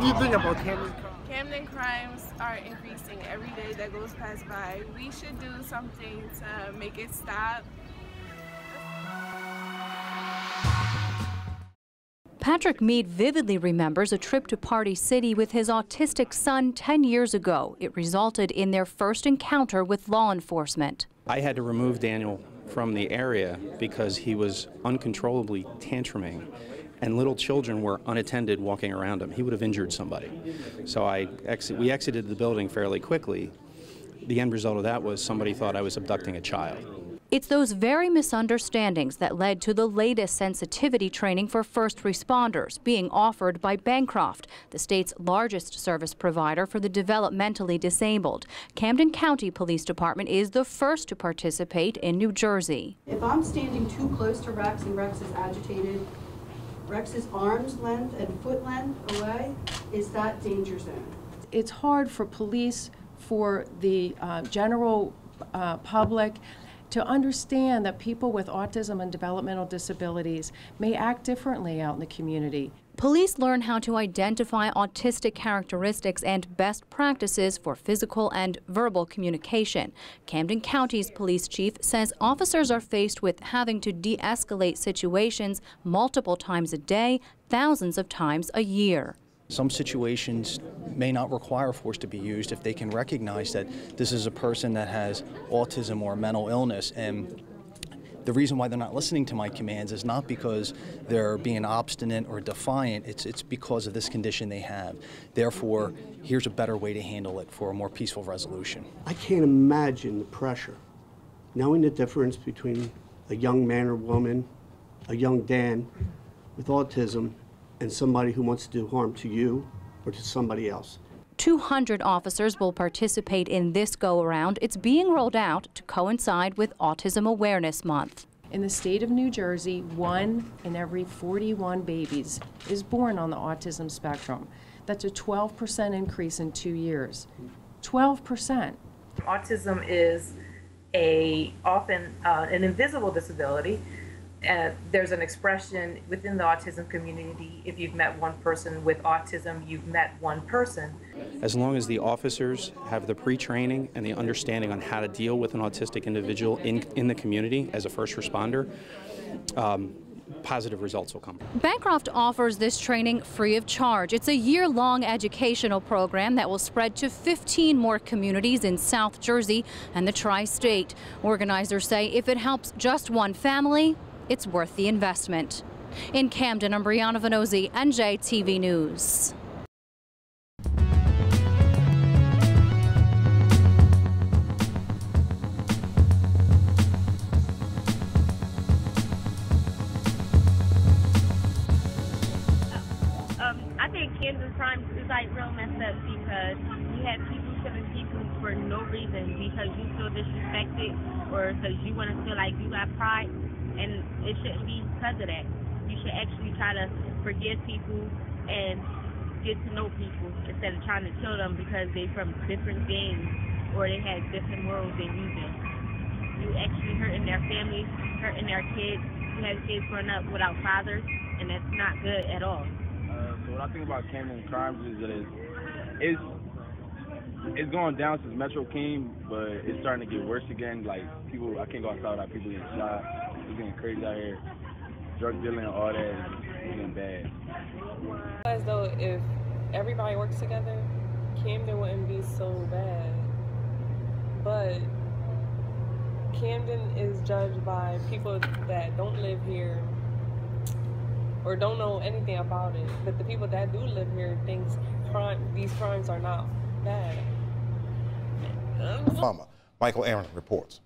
What do you think about Camden crime? Camden crimes are increasing every day that goes past by. We should do something to make it stop. Patrick Mead vividly remembers a trip to Party City with his autistic son 10 years ago. It resulted in their first encounter with law enforcement. I had to remove Daniel from the area because he was uncontrollably tantruming, and little children were unattended walking around him. He would have injured somebody. So we exited the building fairly quickly. The end result of that was somebody thought I was abducting a child. It's those very misunderstandings that led to the latest sensitivity training for first responders being offered by Bancroft, the state's largest service provider for the developmentally disabled. Camden County Police Department is the first to participate in New Jersey. If I'm standing too close to Rex and Rex is agitated, Rex's arm's length and foot length away is that danger zone. It's hard for police, for the general public, to understand that people with autism and developmental disabilities may act differently out in the community. Police learn how to identify autistic characteristics and best practices for physical and verbal communication. Camden County's police chief says officers are faced with having to de-escalate situations multiple times a day, thousands of times a year. Some situations may not require force to be used if they can recognize that this is a person that has autism or mental illness, and the reason why they're not listening to my commands is not because they're being obstinate or defiant, it's because of this condition they have. Therefore, here's a better way to handle it for a more peaceful resolution. I can't imagine the pressure, knowing the difference between a young man or woman, a young Dan with autism, and somebody who wants to do harm to you or to somebody else. 200 officers will participate in this go-around. It's being rolled out to coincide with Autism Awareness Month. In the state of New Jersey, 1 in every 41 babies is born on the autism spectrum. That's a 12% increase in 2 years. 12%. Autism is often an invisible disability. There's an expression within the autism community, if you've met one person with autism, you've met one person. As long as the officers have the pre-training and the understanding on how to deal with an autistic individual in the community as a first responder, positive results will come. Bancroft offers this training free of charge. It's a year-long educational program that will spread to 15 more communities in South Jersey and the Tri-State. Organizers say if it helps just one family, it's worth the investment. In Camden, I'm Brianna Venozzi, NJTV News. I think Camden crime is like real messed up because you have people killing people for no reason because you feel disrespected or because you want to feel like you got pride. And it shouldn't be because of that. You should actually try to forgive people and get to know people instead of trying to kill them because they're from different gangs or they have different morals than you do. You actually hurting their families, hurting their kids. You have kids growing up without fathers, and that's not good at all. So what I think about Camden crimes is that it's going down since Metro came, but it's starting to get worse again. Like people, I can't go outside without people getting shot. It's getting crazy out here. Drug dealing, all that is getting bad. As though if everybody works together, Camden wouldn't be so bad. But Camden is judged by people that don't live here or don't know anything about it. But the people that do live here think these crimes are not bad. Michael Aaron reports.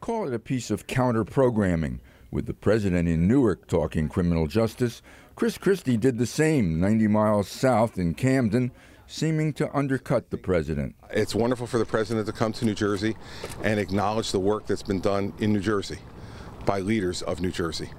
Call it a piece of counter-programming. With the president in Newark talking criminal justice, Chris Christie did the same 90 miles south in Camden, seeming to undercut the president. It's wonderful for the president to come to New Jersey and acknowledge the work that's been done in New Jersey. by leaders of New Jersey.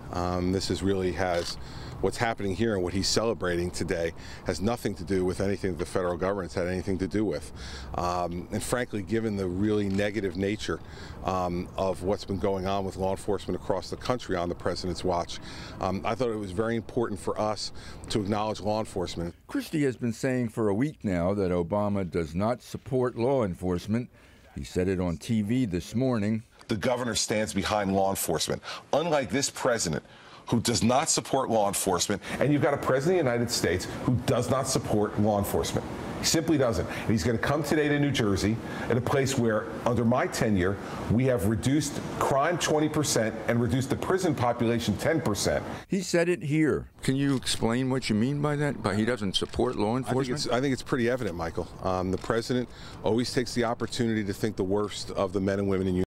What's happening here and what he's celebrating today has nothing to do with anything that the federal government's had anything to do with. And frankly, given the really negative nature of what's been going on with law enforcement across the country on the president's watch, I thought it was very important for us to acknowledge law enforcement. Christie has been saying for a week now that Obama does not support law enforcement. He said it on TV this morning. The governor stands behind law enforcement, unlike this president, who does not support law enforcement. And you've got a president of the United States who does not support law enforcement. He simply doesn't. And he's going to come today to New Jersey, at a place where, under my tenure, we have reduced crime 20% and reduced the prison population 10%. He said it here. Can you explain what you mean by that? By he doesn't support law enforcement? I think it's pretty evident, Michael. The president always takes the opportunity to think the worst of the men and women in